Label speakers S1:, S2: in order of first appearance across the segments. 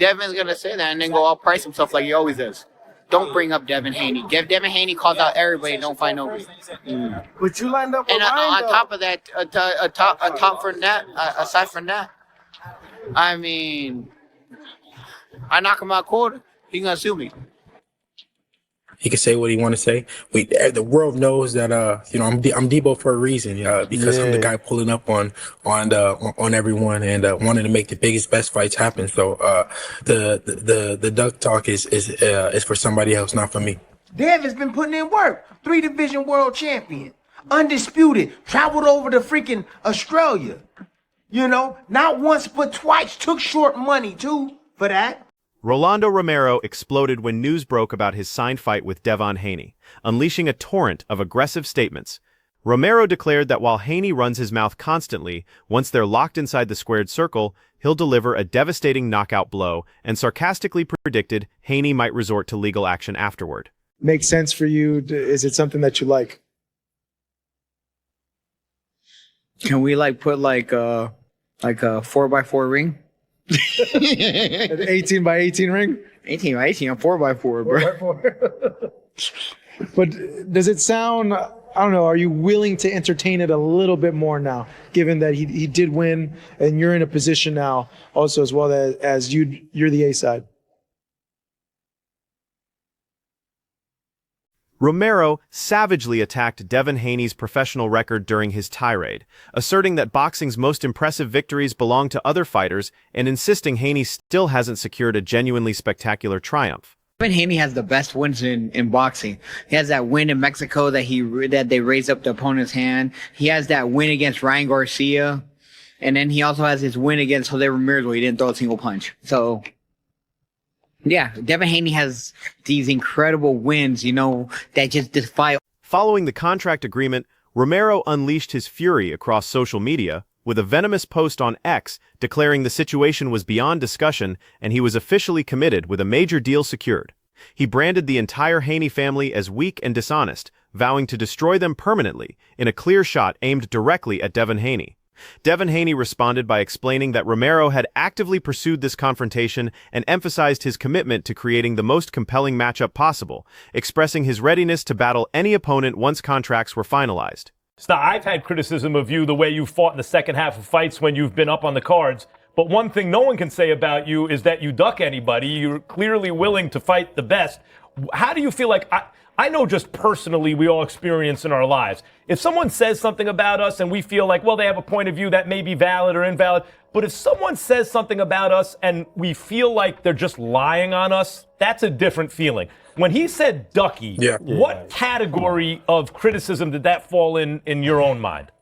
S1: Devin's gonna say that and then go all price himself like he always does. Don't bring up Devin Haney. Devin Haney calls out everybody. Don't fight nobody.
S2: But you lined up
S1: And on top of that, aside from that, I mean, I knock him out cold, he gonna sue me.
S3: He can say what he want to say. The world knows that I'm Debo for a reason, because I'm the guy pulling up on everyone and wanting to make the biggest, best fights happen. So the duck talk is for somebody else, not for me.
S2: Dev has been putting in work. 3-division world champion, undisputed, traveled over to freaking Australia. You know, not once but twice. Took short money too for that.
S4: Rolando Romero exploded when news broke about his signed fight with Devin Haney, unleashing a torrent of aggressive statements. Romero declared that while Haney runs his mouth constantly, once they're locked inside the squared circle, he'll deliver a devastating knockout blow, and sarcastically predicted Haney might resort to legal action afterward.
S5: Makes sense for you? Is it something that you like?
S6: Can we put a 4x4 ring?
S5: An 18 by 18 ring?
S6: 18 by 18, a 4x4, bro.
S5: But does it sound, I don't know, are you willing to entertain it a little bit more now, given that he did win and you're in a position now also as well as you're the A side?
S4: Romero savagely attacked Devin Haney's professional record during his tirade, asserting that boxing's most impressive victories belong to other fighters and insisting Haney still hasn't secured a genuinely spectacular triumph.
S6: Devin Haney has the best wins in boxing. He has that win in Mexico that they raised up the opponent's hand. He has that win against Ryan Garcia. And then he also has his win against Jose Ramirez where he didn't throw a single punch. So yeah, Devin Haney has these incredible wins, that just defy.
S4: Following the contract agreement, Romero unleashed his fury across social media with a venomous post on X declaring the situation was beyond discussion and he was officially committed with a major deal secured. He branded the entire Haney family as weak and dishonest, vowing to destroy them permanently in a clear shot aimed directly at Devin Haney. Devin Haney responded by explaining that Romero had actively pursued this confrontation and emphasized his commitment to creating the most compelling matchup possible, expressing his readiness to battle any opponent once contracts were finalized.
S7: Now, I've had criticism of you the way you fought in the second half of fights when you've been up on the cards, but one thing no one can say about you is that you duck anybody. You're clearly willing to fight the best. How do you feel like... I know just personally we all experience in our lives. If someone says something about us and we feel like, well, they have a point of view that may be valid or invalid, but if someone says something about us and we feel like they're just lying on us, that's a different feeling. When he said Ducky, what category of criticism did that fall in your own mind?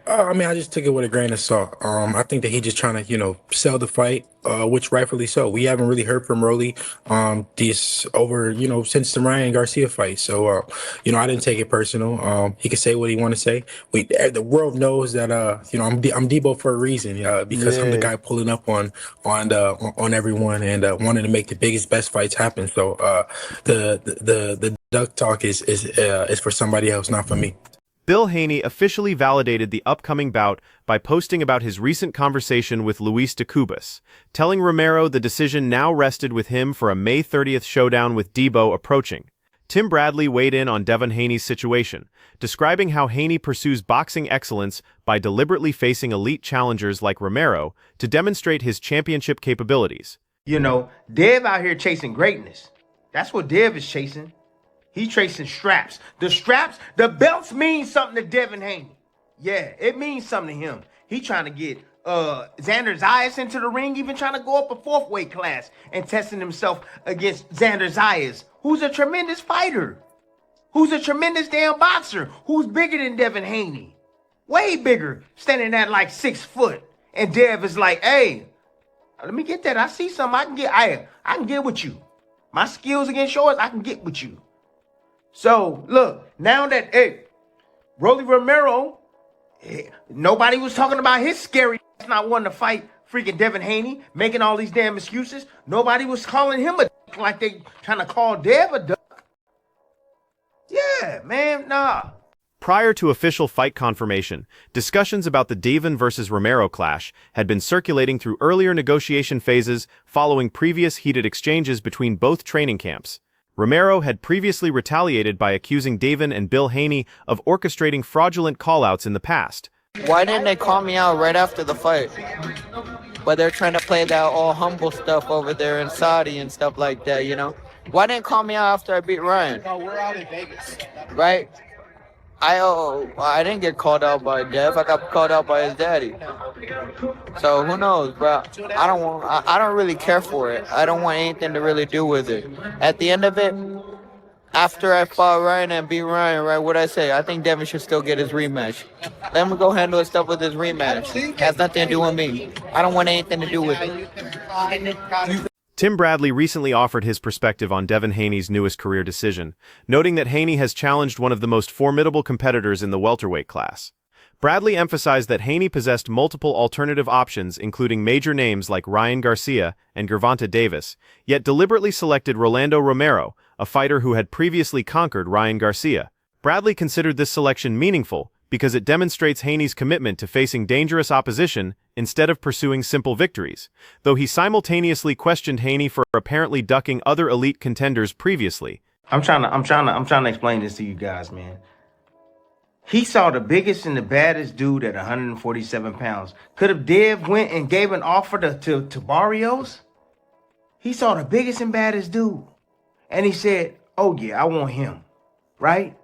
S3: I just took it with a grain of salt. I think that he just trying to, sell the fight, which rightfully so. We haven't really heard from Rolly, since the Ryan Garcia fight. So, I didn't take it personal. He can say what he want to say. The world knows that, I'm Debo for a reason, because I'm the guy pulling up on everyone and wanting to make the biggest, best fights happen. So, the duck talk is for somebody else, not for me.
S4: Bill Haney officially validated the upcoming bout by posting about his recent conversation with Luis de Cubas, telling Romero the decision now rested with him for a May 30th showdown with Debo approaching. Tim Bradley weighed in on Devin Haney's situation, describing how Haney pursues boxing excellence by deliberately facing elite challengers like Romero to demonstrate his championship capabilities.
S2: Dev out here chasing greatness. That's what Dev is chasing. He's chasing straps. The belts mean something to Devin Haney. Yeah, it means something to him. He trying to get Xander Zayas into the ring, even trying to go up a 4th weight class and testing himself against Xander Zayas, who's a tremendous fighter, who's a tremendous damn boxer, who's bigger than Devin Haney. Way bigger, standing at like 6 foot. And Dev is like, hey, let me get that. I see something I can get with you. My skills against yours, I can get with you. So, look, now that, Rolly Romero, nobody was talking about his scary not wanting to fight freaking Devin Haney, making all these damn excuses. Nobody was calling him a like they trying to call Dev a duck. Yeah, man, nah.
S4: Prior to official fight confirmation, discussions about the Devin versus Romero clash had been circulating through earlier negotiation phases following previous heated exchanges between both training camps. Romero had previously retaliated by accusing Devin and Bill Haney of orchestrating fraudulent callouts in the past.
S8: Why didn't they call me out right after the fight? But they're trying to play that all humble stuff over there in Saudi and stuff like that, you know? Why didn't they call me out after I beat Ryan?
S1: No, we're out in Vegas.
S8: Right? I didn't get called out by Dev. I got called out by his daddy. So who knows, bro? I don't really care for it. I don't want anything to really do with it. At the end of it, after I fought Ryan and beat Ryan, right, what'd I say? I think Devin should still get his rematch. Let him go handle his stuff with his rematch. It has nothing to do with me. I don't want anything to do with it.
S4: Tim Bradley recently offered his perspective on Devin Haney's newest career decision, noting that Haney has challenged one of the most formidable competitors in the welterweight class. Bradley emphasized that Haney possessed multiple alternative options, including major names like Ryan Garcia and Gervonta Davis, yet deliberately selected Rolando Romero, a fighter who had previously conquered Ryan Garcia. Bradley considered this selection meaningful because it demonstrates Haney's commitment to facing dangerous opposition instead of pursuing simple victories, though he simultaneously questioned Haney for apparently ducking other elite contenders previously.
S2: I'm trying to explain this to you guys, man. He saw the biggest and the baddest dude at 147 pounds. Could have Dev went and gave an offer to Barrios? He saw the biggest and baddest dude. And he said, oh yeah, I want him, right?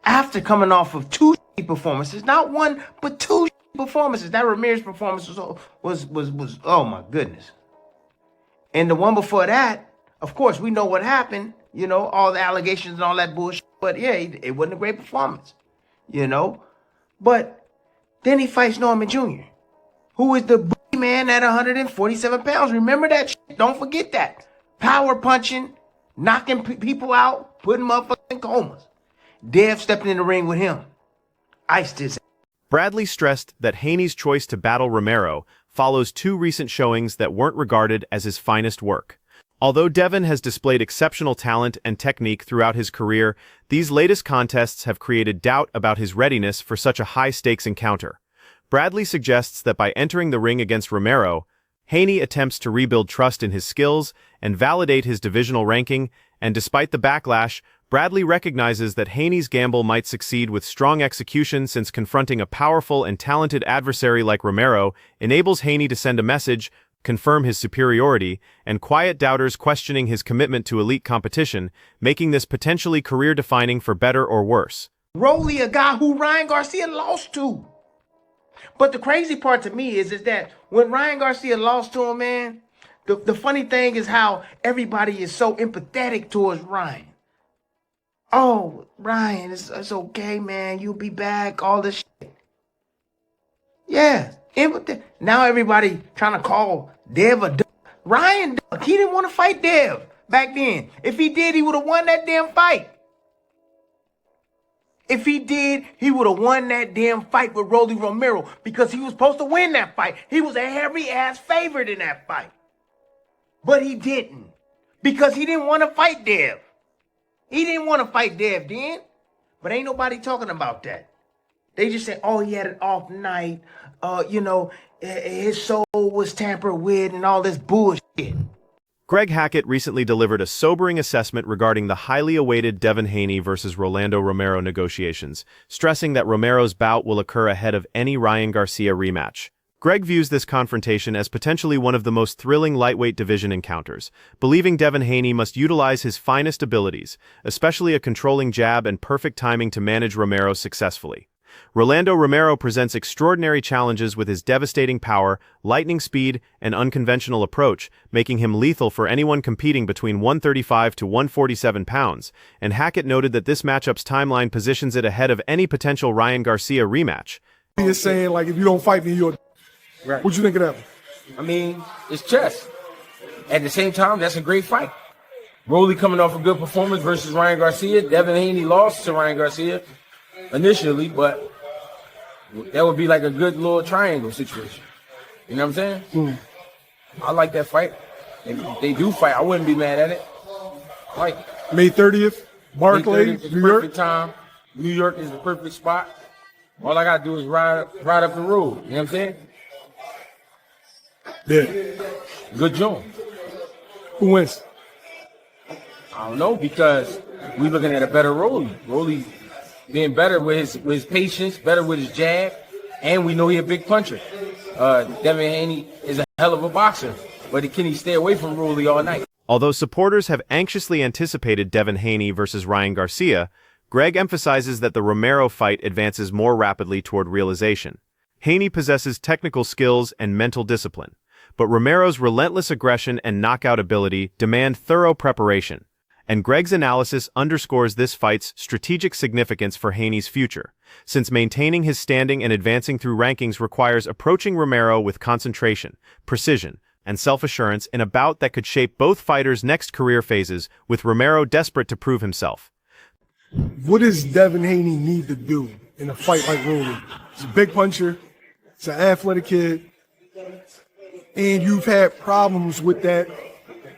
S2: After coming off of two performances, not one, but two performances. That Ramirez performance was oh my goodness. And the one before that, of course, we know what happened, you know, all the allegations and all that bullshit. But yeah, it wasn't a great performance, you know. But then he fights Norman Jr., who is the man at 147 pounds. Remember that shit. Don't forget that. Power punching, knocking people out, putting motherfuckers in comas. Dev stepped in the ring with him. Iced his.
S4: Bradley stressed that Haney's choice to battle Romero follows two recent showings that weren't regarded as his finest work. Although Devin has displayed exceptional talent and technique throughout his career, these latest contests have created doubt about his readiness for such a high-stakes encounter. Bradley suggests that by entering the ring against Romero, Haney attempts to rebuild trust in his skills and validate his divisional ranking, and despite the backlash, Bradley recognizes that Haney's gamble might succeed with strong execution, since confronting a powerful and talented adversary like Romero enables Haney to send a message, confirm his superiority, and quiet doubters questioning his commitment to elite competition, making this potentially career-defining for better or worse.
S2: Rolly, a guy who Ryan Garcia lost to. But the crazy part to me is that when Ryan Garcia lost to him, man, the funny thing is how everybody is so empathetic towards Ryan. Oh, Ryan, it's okay, man. You'll be back, all this shit. Yeah. Now everybody trying to call Dev a duck. Ryan, he didn't want to fight Dev back then. If he did, he would have won that damn fight. If he did, he would have won that damn fight with Rolly Romero, because he was supposed to win that fight. He was a heavy-ass favorite in that fight. But he didn't, because he didn't want to fight Dev. He didn't want to fight Dev then, but ain't nobody talking about that. They just say, oh, he had an off night. You know, his soul was tampered with and all this bullshit.
S4: Greg Hackett recently delivered a sobering assessment regarding the highly awaited Devin Haney versus Rolando Romero negotiations, stressing that Romero's bout will occur ahead of any Ryan Garcia rematch. Greg views this confrontation as potentially one of the most thrilling lightweight division encounters, believing Devin Haney must utilize his finest abilities, especially a controlling jab and perfect timing to manage Romero successfully. Rolando Romero presents extraordinary challenges with his devastating power, lightning speed, and unconventional approach, making him lethal for anyone competing between 135 to 147 pounds, and Hackett noted that this matchup's timeline positions it ahead of any potential Ryan Garcia rematch.
S9: He's saying, like, if you don't fight me, you're...
S10: Right.
S9: What you think of that?
S10: I mean, it's chess. At the same time, that's a great fight. Rolly coming off a good performance versus Ryan Garcia. Devin Haney lost to Ryan Garcia initially, but that would be like a good little triangle situation. You know what I'm saying? I like that fight. If they do fight, I wouldn't be mad at it. I like it.
S9: May 30th, Barclay,
S10: May 30th,
S9: New York.
S10: perfect time. New York is the perfect spot. All I gotta do is ride up the road. You know what I'm saying?
S9: Yeah.
S10: Good job.
S9: Who wins?
S10: I don't know, because we looking at a better Rolly. Rolly being better with his patience, better with his jab, and we know he a big puncher. Devin Haney is a hell of a boxer, but can he stay away from Rolly all night?
S4: Although supporters have anxiously anticipated Devin Haney versus Ryan Garcia, Greg emphasizes that the Romero fight advances more rapidly toward realization. Haney possesses technical skills and mental discipline, but Romero's relentless aggression and knockout ability demand thorough preparation, and Greg's analysis underscores this fight's strategic significance for Haney's future, since maintaining his standing and advancing through rankings requires approaching Romero with concentration, precision, and self-assurance in a bout that could shape both fighters' next career phases, with Romero desperate to prove himself.
S9: What does Devin Haney need to do in a fight like Rogan? He's a big puncher. He's an athletic kid. And you've had problems with that,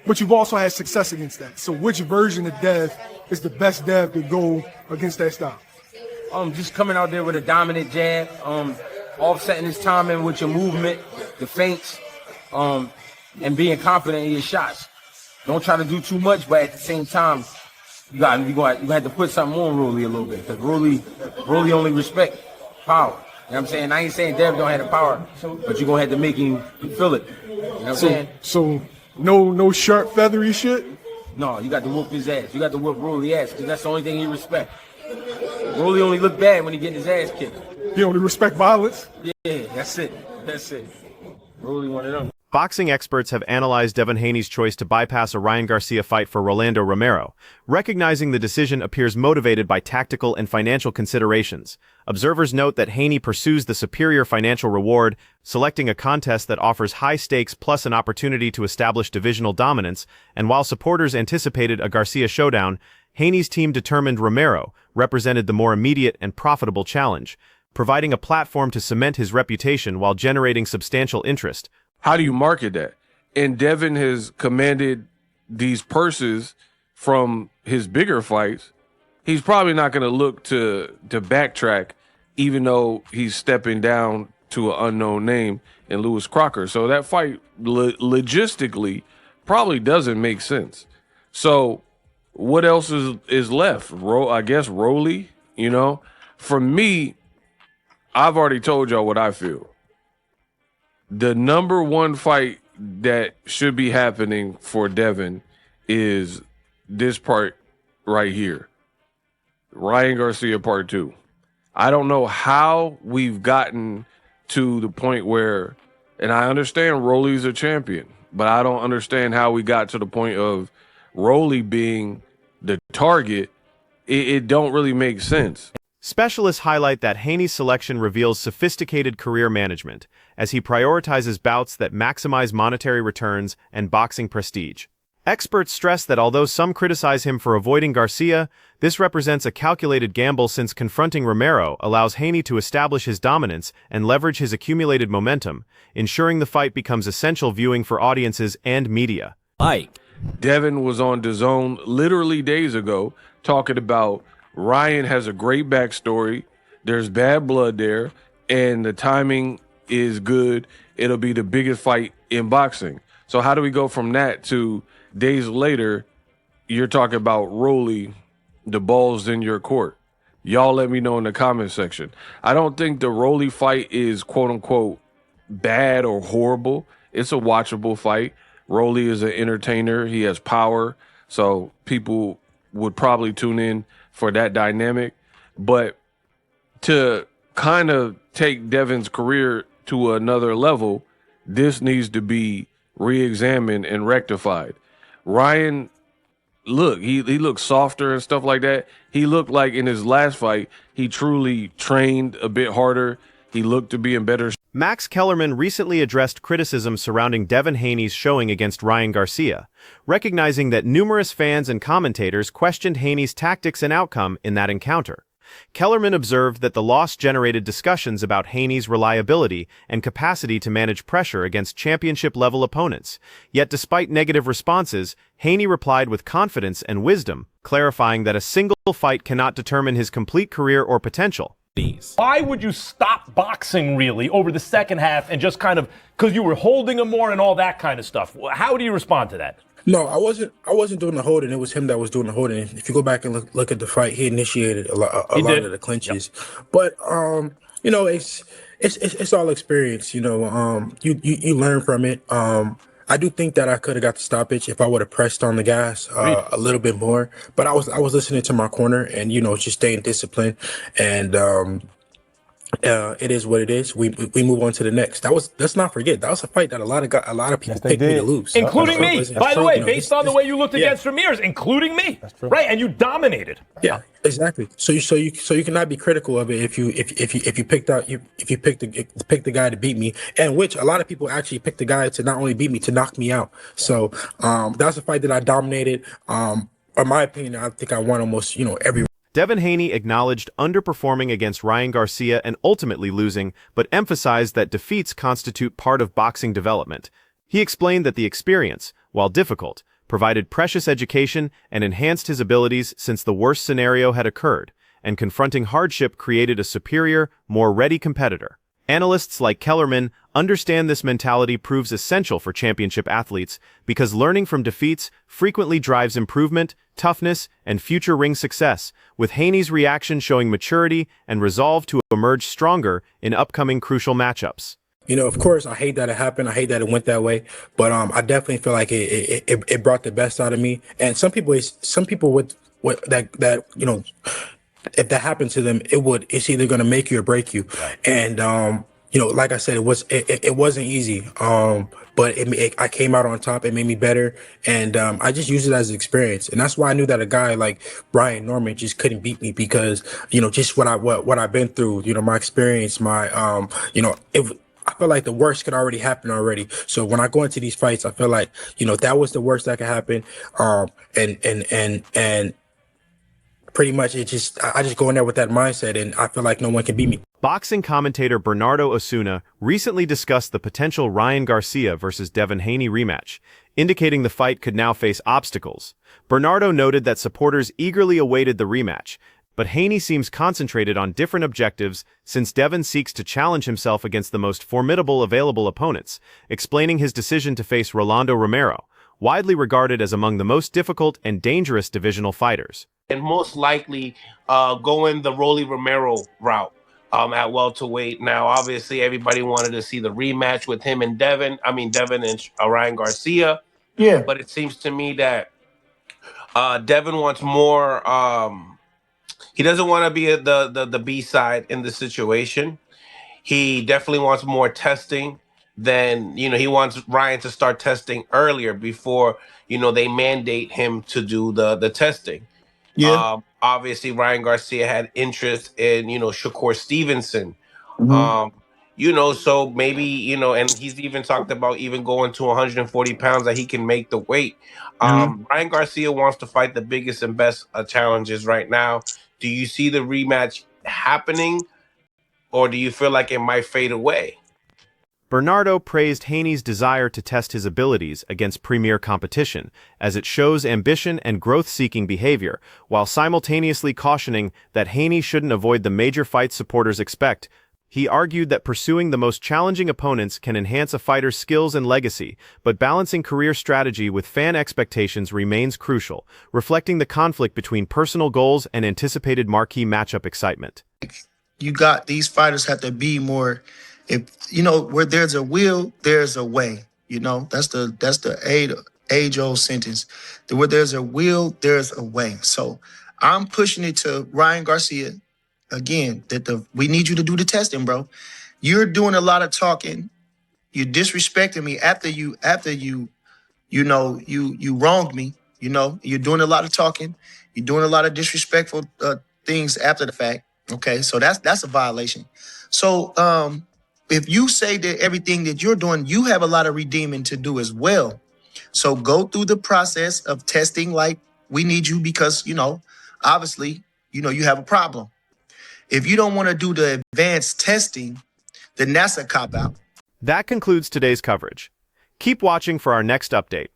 S9: but you've also had success against that. So which version of Dev is the best Dev to go against that style?
S10: Just coming out there with a dominant jab, offsetting his timing with your movement, the feints, and being confident in your shots. Don't try to do too much, but at the same time, you gonna have to put something on Rolly a little bit, because Rolly only respect power. You know what I'm saying? I ain't saying Dev don't have the power, but you're gonna have to make him feel it. You know what I'm saying?
S9: So no sharp, feathery shit?
S10: No, you got to whoop his ass. You got to whoop Rolly ass, because that's the only thing he respect. Rolly only look bad when he getting his ass kicked.
S9: He only respect violence?
S10: Yeah, that's it. Rolly one of them.
S4: Boxing experts have analyzed Devin Haney's choice to bypass a Ryan Garcia fight for Rolando Romero, recognizing the decision appears motivated by tactical and financial considerations. Observers note that Haney pursues the superior financial reward, selecting a contest that offers high stakes plus an opportunity to establish divisional dominance, and while supporters anticipated a Garcia showdown, Haney's team determined Romero represented the more immediate and profitable challenge, providing a platform to cement his reputation while generating substantial interest.
S11: How do you market that? And Devin has commanded these purses from his bigger fights. He's probably not going to look to backtrack, even though he's stepping down to an unknown name in Lewis Crocker. So that fight logistically probably doesn't make sense. So what else is left? I guess Rolly, For me, I've already told y'all what I feel. The number one fight that should be happening for Devin is this part right here. Ryan Garcia part 2. I don't know how we've gotten to the point where, and I understand Rolly's a champion, but I don't understand how we got to the point of Rolly being the target. It don't really make sense.
S4: Specialists highlight that Haney's selection reveals sophisticated career management, as he prioritizes bouts that maximize monetary returns and boxing prestige. Experts stress that although some criticize him for avoiding Garcia, this represents a calculated gamble, since confronting Romero allows Haney to establish his dominance and leverage his accumulated momentum, ensuring the fight becomes essential viewing for audiences and media.
S11: Devin was on DAZN literally days ago talking about Ryan has a great backstory. There's bad blood there, and the timing is good. It'll be the biggest fight in boxing. So how do we go from that to days later, you're talking about Rolly, the ball's in your court? Y'all let me know in the comment section. I don't think the Rolly fight is quote unquote bad or horrible. It's a watchable fight. Rolly is an entertainer. He has power. So people would probably tune in for that dynamic. But to kind of take Devin's career to another level, this needs to be re-examined and rectified. Ryan, look, he looked softer and stuff like that. He looked like in his last fight, he truly trained a bit harder. He looked to be in better.
S4: Max Kellerman recently addressed criticism surrounding Devin Haney's showing against Ryan Garcia, recognizing that numerous fans and commentators questioned Haney's tactics and outcome in that encounter. Kellerman observed that the loss generated discussions about Haney's reliability and capacity to manage pressure against championship-level opponents. Yet despite negative responses, Haney replied with confidence and wisdom, clarifying that a single fight cannot determine his complete career or potential.
S7: Why would you stop boxing really over the second half and just kind of because you were holding him more and all that kind of stuff? How do you respond to that?
S3: No, I wasn't doing the holding. It was him that was doing the holding. If you go back and look at the fight, he initiated a lot of the clinches. Yep. But you know, it's all experience. You know, you learn from it. I do think that I could have got the stoppage if I would have pressed on the gas a little bit more. But I was listening to my corner and, you know, just staying disciplined. And it is what it is. We move on to the next. Let's not forget, that was a fight that a lot of people picked me to lose,
S7: including me. By the way, based on the way you looked against Ramirez, incling me, right? And you dominated.
S3: Yeah, exactly. So you cannot be critical of it if you picked the guy to beat me, and which a lot of people actually picked the guy to not only beat me, to knock me out. So that's a fight that I dominated. In my opinion, I think I won almost, you know, every.
S4: Devin Haney acknowledged underperforming against Ryan Garcia and ultimately losing, but emphasized that defeats constitute part of boxing development. He explained that the experience, while difficult, provided precious education and enhanced his abilities since the worst scenario had occurred, and confronting hardship created a superior, more ready competitor. Analysts like Kellerman understand this mentality proves essential for championship athletes because learning from defeats frequently drives improvement, toughness, and future ring success, with Haney's reaction showing maturity and resolve to emerge stronger in upcoming crucial matchups.
S3: You know, of course, I hate that it happened. I hate that it went that way, but I definitely feel like it brought the best out of me. And some people with that you know, if that happened to them, it's either going to make you or break you. And you know, like I said, it wasn't easy. But I came out on top. It made me better, and I just used it as an experience. And that's why I knew that a guy like Brian Norman just couldn't beat me, because, you know, just what I've been through. You know, my experience, my you know, I feel like the worst could already happen already. So when I go into these fights, I feel like, you know, that was the worst that could happen. And pretty much I just go in there with that mindset, and I feel like no one can beat me.
S4: Boxing commentator Bernardo Osuna recently discussed the potential Ryan Garcia versus Devin Haney rematch, indicating the fight could now face obstacles. Bernardo noted that supporters eagerly awaited the rematch, but Haney seems concentrated on different objectives since Devin seeks to challenge himself against the most formidable available opponents, explaining his decision to face Rolando Romero, widely regarded as among the most difficult and dangerous divisional fighters.
S12: And most likely going the Rolly Romero route at welterweight. Now, obviously, everybody wanted to see the rematch with him and Devin and Ryan Garcia.
S2: Yeah.
S12: But it seems to me that Devin wants more. He doesn't want to be the B side in the situation. He definitely wants more testing. Then, you know, he wants Ryan to start testing earlier before, you know, they mandate him to do the testing.
S2: Yeah.
S12: Obviously, Ryan Garcia had interest in, you know, Shakur Stevenson.
S2: Mm-hmm.
S12: You know, so maybe, you know, and he's even talked about even going to 140 pounds that he can make the weight. Ryan Garcia wants to fight the biggest and best challenges right now. Do you see the rematch happening, or do you feel like it might fade away?
S4: Bernardo praised Haney's desire to test his abilities against premier competition, as it shows ambition and growth-seeking behavior, while simultaneously cautioning that Haney shouldn't avoid the major fights supporters expect. He argued that pursuing the most challenging opponents can enhance a fighter's skills and legacy, but balancing career strategy with fan expectations remains crucial, reflecting the conflict between personal goals and anticipated marquee matchup excitement.
S13: These fighters have to be more. If you know, where there's a will, there's a way. You know, that's the age-old sentence. Where there's a will, there's a way. So I'm pushing it to Ryan Garcia again. We need you to do the testing, bro. You're doing a lot of talking. You're disrespecting me after you wronged me. You know, you're doing a lot of talking. You're doing a lot of disrespectful things after the fact. Okay, so that's a violation. So if you say that everything that you're doing, you have a lot of redeeming to do as well. So go through the process of testing like we need you, because, you know, obviously, you know, you have a problem. If you don't want to do the advanced testing, then that's a cop-out.
S4: That concludes today's coverage. Keep watching for our next update.